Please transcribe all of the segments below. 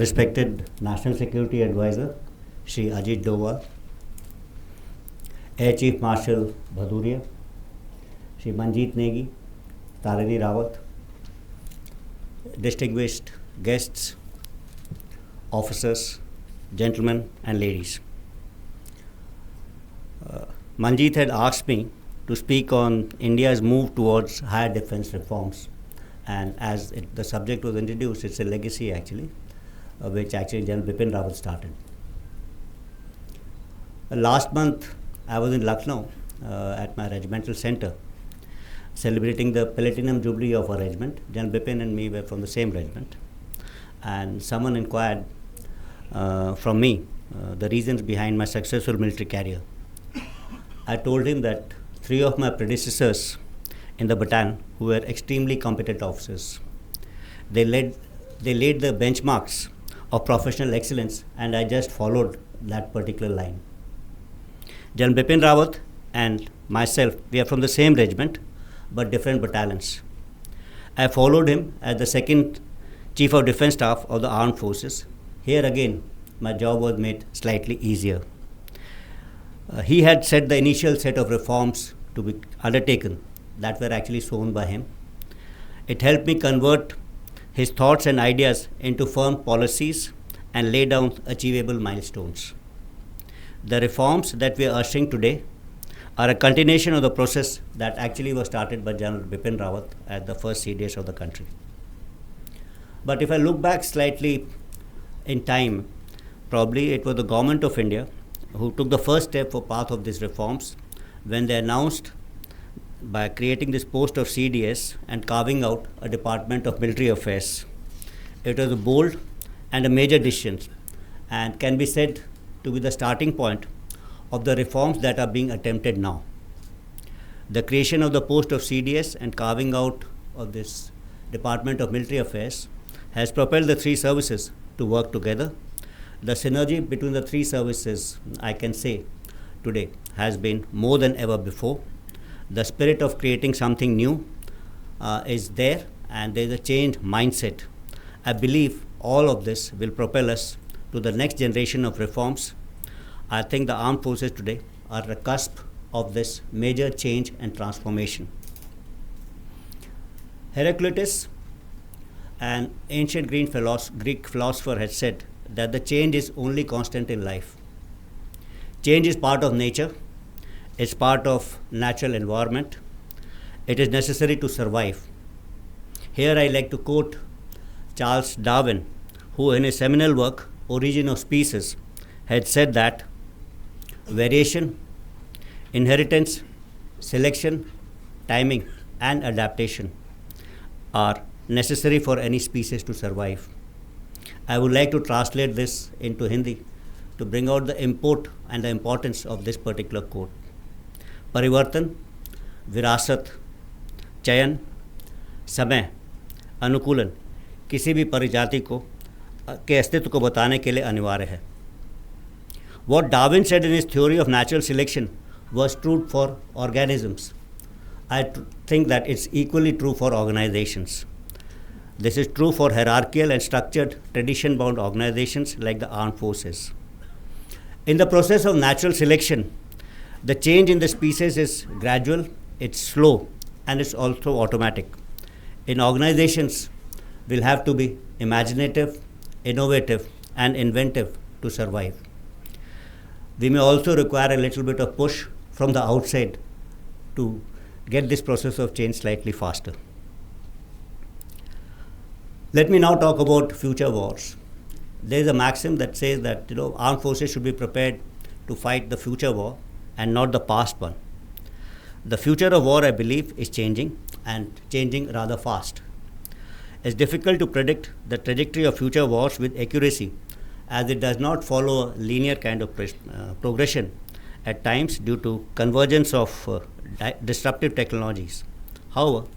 respected National Security Advisor, Shri Ajit Doval, Air Chief Marshal Bhaduria, Shri Manjeet Negi, Tarani Rawat, distinguished guests, officers, gentlemen and ladies. Manjeet had asked me to speak on India's move towards higher defense reforms, and as the subject was introduced, it's a legacy actually, which actually General Bipin Rawat started. Last month I was in Lucknow at my regimental center celebrating the platinum jubilee of our regiment. General Bipin and me were from the same regiment, and someone inquired from me the reasons behind my successful military career. I told him that 3 of my predecessors in the battalion who were extremely competent officers, they laid the benchmarks of professional excellence, and I just followed that particular line. General Bipin Rawat and myself, we are from the same regiment but different battalions. I followed him as the 2nd Chief of Defence Staff of the Armed Forces. Here again, my job was made slightly easier. He had set the initial set of reforms to be undertaken that were actually shown by him. It helped me convert his thoughts and ideas into firm policies and lay down achievable milestones. The reforms that we are ushering today are a continuation of the process that actually was started by General Bipin Rawat as the first CDS of the country. But if I look back slightly in time, probably it was the government of India who took the first step for path of these reforms when they announced by creating this post of CDS and carving out a Department of Military Affairs. It was a bold and a major decision and can be said to be the starting point of the reforms that are being attempted now. The creation of the post of CDS and carving out of this Department of Military Affairs has propelled the 3 services to work together. The synergy between the 3 services, I can say today, has been more than ever before. The spirit of creating something new is there, and there is a changed mindset. I believe all of this will propel us to the next generation of reforms. I think the armed forces today are at the cusp of this major change and transformation. Heraclitus, an ancient Greek philosopher, had said that the change is only constant in life. Change is part of nature, it's part of natural environment, it is necessary to survive. Here I like to quote Charles Darwin, who in his seminal work, Origin of Species, had said that variation, inheritance, selection, timing, and adaptation are necessary for any species to survive. I would like to translate this into Hindi to bring out the import and the importance of this particular quote. परिवर्तन, विरासत, चयन, समय, अनुकूलन किसी भी परिजाति के अस्तित्व को बताने के लिए अनिवार्य है. What Darwin said in his theory of natural selection was true for organisms. I think that it's equally true for organizations. This is true for hierarchical and structured tradition-bound organizations like the armed forces. In the process of natural selection, the change in the species is gradual, it's slow, and it's also automatic. In organizations, we'll have to be imaginative, innovative, and inventive to survive. We may also require a little bit of push from the outside to get this process of change slightly faster. Let me now talk about future wars. There is a maxim that says that armed forces should be prepared to fight the future war and not the past one. The future of war, I believe, is changing, and changing rather fast. It's difficult to predict the trajectory of future wars with accuracy, as it does not follow a linear kind of progression at times due to convergence of disruptive technologies. However,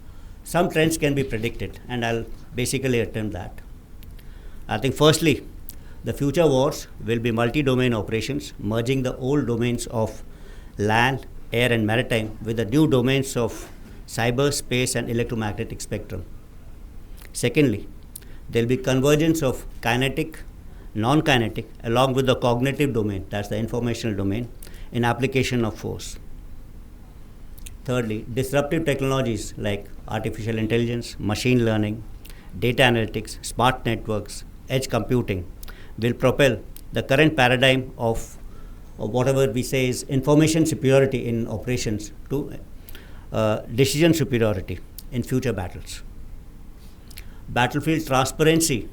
some trends can be predicted, and I'll basically attempt that. I think firstly, the future wars will be multi-domain operations, merging the old domains of land, air and maritime with the new domains of cyber, space and electromagnetic spectrum. Secondly, there will be convergence of kinetic, non-kinetic, along with the cognitive domain, that's the informational domain, in application of force. Thirdly, disruptive technologies like artificial intelligence, machine learning, data analytics, smart networks, edge computing will propel the current paradigm of whatever we say is information superiority in operations to decision superiority in future battles. Battlefield transparency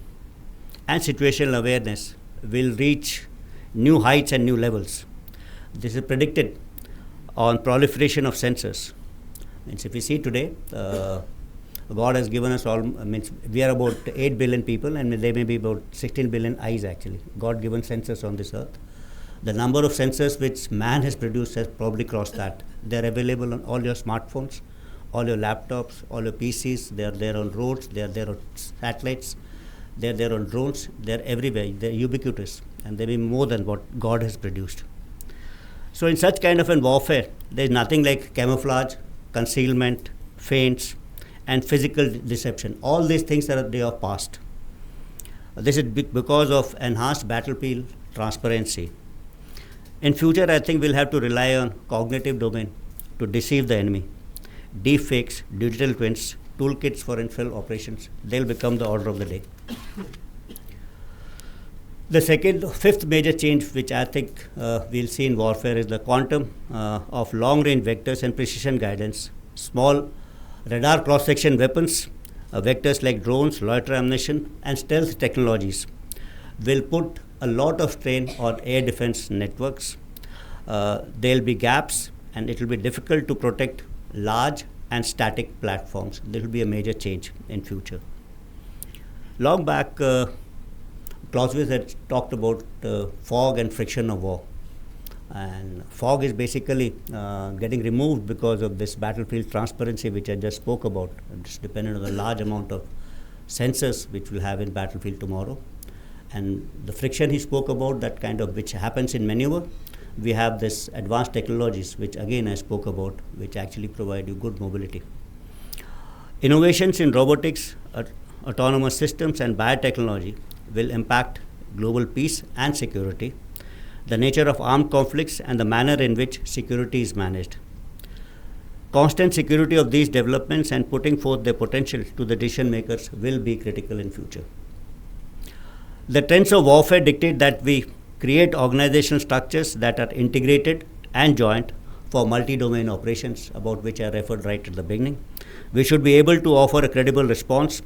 and situational awareness will reach new heights and new levels. This is predicted on proliferation of sensors. Means if we see today, God has given us all, means we are about 8 billion people and there may be about 16 billion eyes actually, God-given sensors on this earth. The number of sensors which man has produced has probably crossed that. They are available on all your smartphones, all your laptops, all your PCs, they are there on roads, they are there on satellites, they are there on drones, they are everywhere, they are ubiquitous, and they may be more than what God has produced. So in such kind of a warfare, there is nothing like camouflage, concealment, feints, and physical deception. All these things are a day of past. This is because of enhanced battlefield transparency. In future, I think we'll have to rely on cognitive domain to deceive the enemy. Deepfakes, digital twins, toolkits for infill operations, they'll become the order of the day. The fifth major change which I think we'll see in warfare is the quantum of long-range vectors and precision guidance. Small radar cross-section weapons, vectors like drones, loiter ammunition, and stealth technologies will put a lot of strain on air defense networks. There'll be gaps, and it will be difficult to protect large and static platforms. There will be a major change in future. Long back, Clausewitz had talked about fog and friction of war. And fog is basically getting removed because of this battlefield transparency which I just spoke about. It's dependent on the large amount of sensors which we'll have in battlefield tomorrow. And the friction he spoke about, that kind of which happens in maneuver, we have this advanced technologies which again I spoke about, which actually provide you good mobility. Innovations in robotics, autonomous systems and biotechnology will impact global peace and security, the nature of armed conflicts and the manner in which security is managed. Constant security of these developments and putting forth their potential to the decision makers will be critical in future. The trends of warfare dictate that we create organizational structures that are integrated and joint for multi-domain operations, about which I referred right at the beginning. We should be able to offer a credible response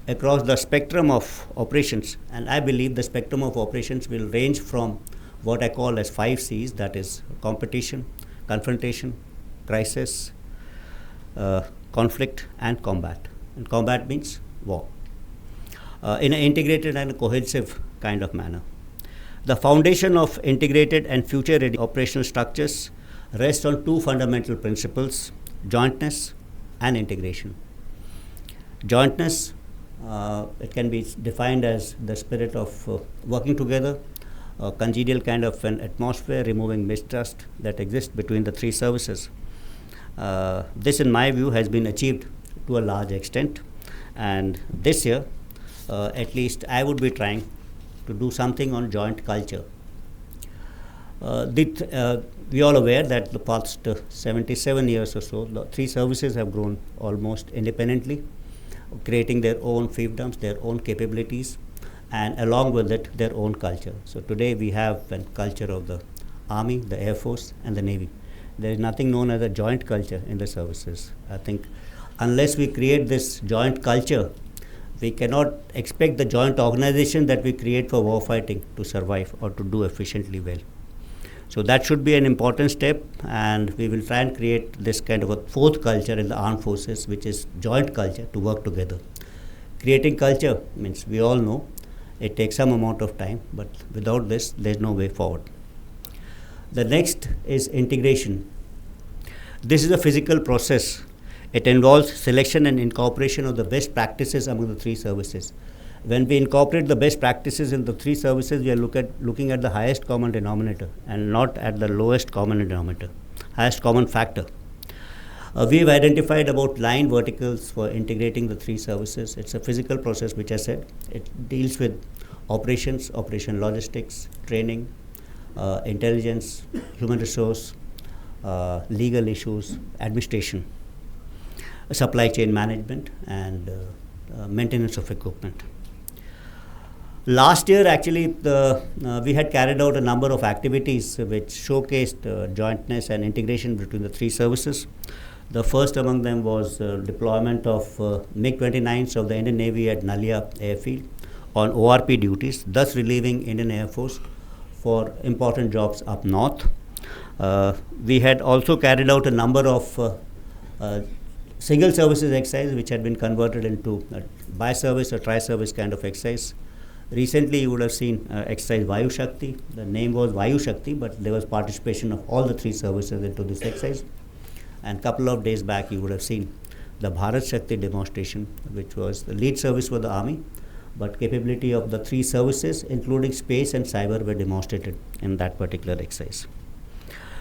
across the spectrum of operations, and I believe the spectrum of operations will range from what I call as 5 C's, that is competition, confrontation, crisis, conflict, and combat. And combat means war, in an integrated and a cohesive kind of manner. The foundation of integrated and future-ready operational structures rests on 2 fundamental principles: jointness and integration. Jointness, it can be defined as the spirit of working together, a congenial kind of an atmosphere, removing mistrust that exists between the 3 services. This, in my view, has been achieved to a large extent, and this year, at least I would be trying to do something on joint culture. We all aware that the past 77 years or so, the 3 services have grown almost independently, creating their own fiefdoms, their own capabilities, and along with it, their own culture. So today we have a culture of the Army, the Air Force, and the Navy. There is nothing known as a joint culture in the services. I think unless we create this joint culture, we cannot expect the joint organization that we create for warfighting to survive or to do efficiently well. So that should be an important step, and we will try and create this kind of a 4th culture in the armed forces, which is joint culture, to work together. Creating culture means, we all know, it takes some amount of time, but without this, there's no way forward. The next is integration. This is a physical process. It involves selection and incorporation of the best practices among the 3 services. When we incorporate the best practices in the 3 services, we are looking at the highest common denominator and not at the lowest common denominator, highest common factor. We have identified about 9 verticals for integrating the 3 services. It's a physical process, which I said. It deals with operations, operation logistics, training, intelligence, human resource, legal issues, administration, supply chain management, and maintenance of equipment. Last year, actually, we had carried out a number of activities which showcased jointness and integration between the three services. The first among them was deployment of MiG-29s of the Indian Navy at Nalia Airfield on ORP duties, thus relieving Indian Air Force for important jobs up north. We had also carried out a number of single services exercise which had been converted into bi-service or tri-service kind of exercise. Recently, you would have seen exercise Vayu Shakti. The name was Vayu Shakti, but there was participation of all the three services into this exercise. And a couple of days back, you would have seen the Bharat Shakti demonstration, which was the lead service for the army, but capability of the three services, including space and cyber, were demonstrated in that particular exercise.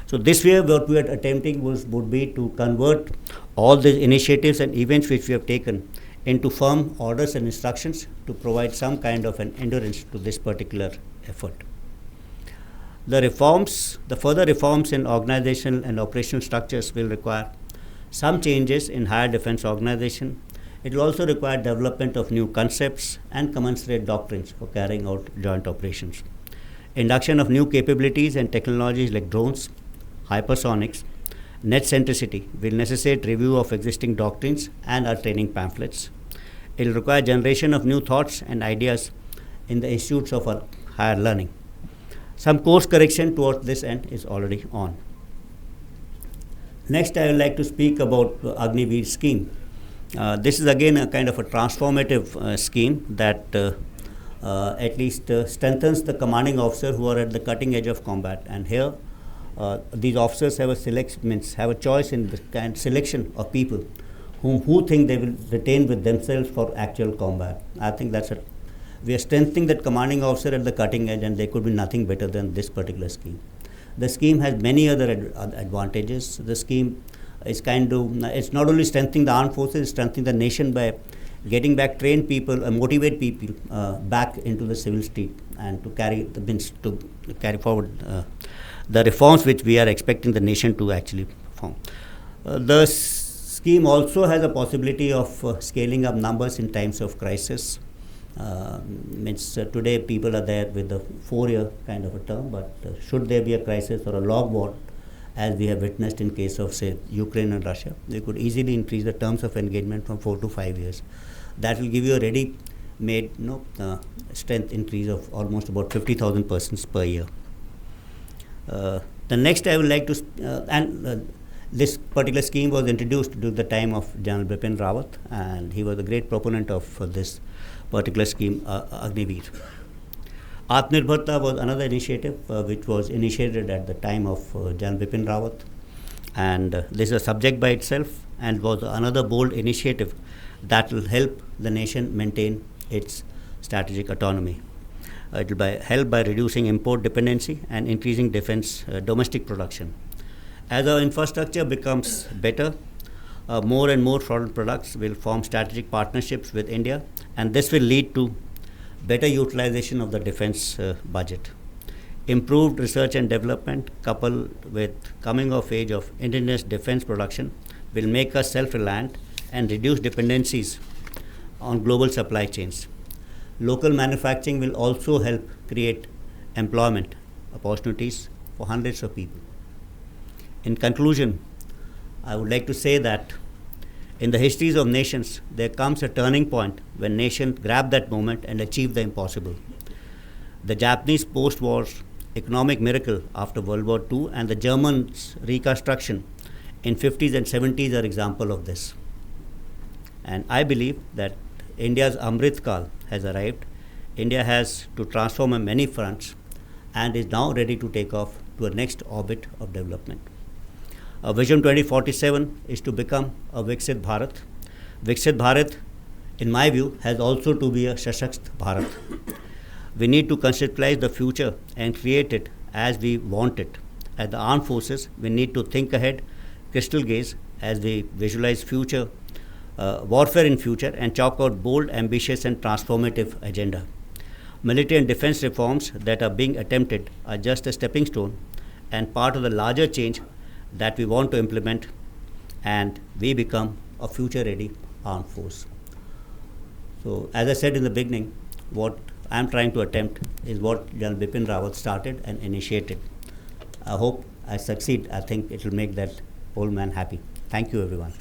So this way, what we are attempting would be to convert all the initiatives and events which we have taken into firm orders and instructions to provide some kind of an endurance to this particular effort. The further reforms in organizational and operational structures will require some changes in higher defense organization. It will also require development of new concepts and commensurate doctrines for carrying out joint operations. Induction of new capabilities and technologies like drones, hypersonics, net centricity will necessitate review of existing doctrines and our training pamphlets. It will require generation of new thoughts and ideas in the institutes of our higher learning. Some course correction towards this end is already on. Next, I would like to speak about Agniveer scheme. This is again a kind of a transformative scheme that at least strengthens the commanding officer who are at the cutting edge of combat. And here, these officers have a choice in the kind selection of people who think they will retain with themselves for actual combat. I think we are strengthening that commanding officer at the cutting edge, and there could be nothing better than this particular scheme. The scheme has many other advantages. The scheme is it's not only strengthening the armed forces, it's strengthening the nation by getting back trained people, motivate people back into the civil street and to carry forward the reforms which we are expecting the nation to actually perform. The scheme also has a possibility of scaling up numbers in times of crisis. Today people are there with a 4-year kind of a term, but should there be a crisis or a log war, as we have witnessed in case of, say, Ukraine and Russia, they could easily increase the terms of engagement from 4 to 5 years. That will give you a ready-made strength increase of almost about 50,000 persons per year. The next I would like to, this particular scheme was introduced during the time of General Bipin Rawat, and he was a great proponent of this particular scheme, Agniveer. Atmanirbharta was another initiative which was initiated at the time of General Bipin Rawat, and this is a subject by itself and was another bold initiative that will help the nation maintain its strategic autonomy. It will help by reducing import dependency and increasing defense domestic production. As our infrastructure becomes better, more and more foreign products will form strategic partnerships with India, and this will lead to better utilization of the defense budget. Improved research and development coupled with coming of age of indigenous defense production will make us self-reliant and reduce dependencies on global supply chains. Local manufacturing will also help create employment opportunities for hundreds of people. In conclusion, I would like to say that in the histories of nations, there comes a turning point when nations grab that moment and achieve the impossible. The Japanese post-war economic miracle after World War II and the Germans' reconstruction in 50s and 70s are example of this. And I believe that India's Amrit Kal has arrived. India has to transform on many fronts and is now ready to take off to a next orbit of development. Vision 2047 is to become a Viksit Bharat. Viksit Bharat, in my view, has also to be a Shashakt Bharat. We need to conceptualize the future and create it as we want it. As the armed forces, we need to think ahead, crystal gaze as we visualize future, warfare in future, and chalk out bold, ambitious and transformative agenda. Military and defense reforms that are being attempted are just a stepping stone and part of the larger change that we want to implement, and we become a future ready armed force. So, as I said in the beginning, what I am trying to attempt is what General Bipin Rawat started and initiated. I hope I succeed. I think it will make that old man happy. Thank you, everyone.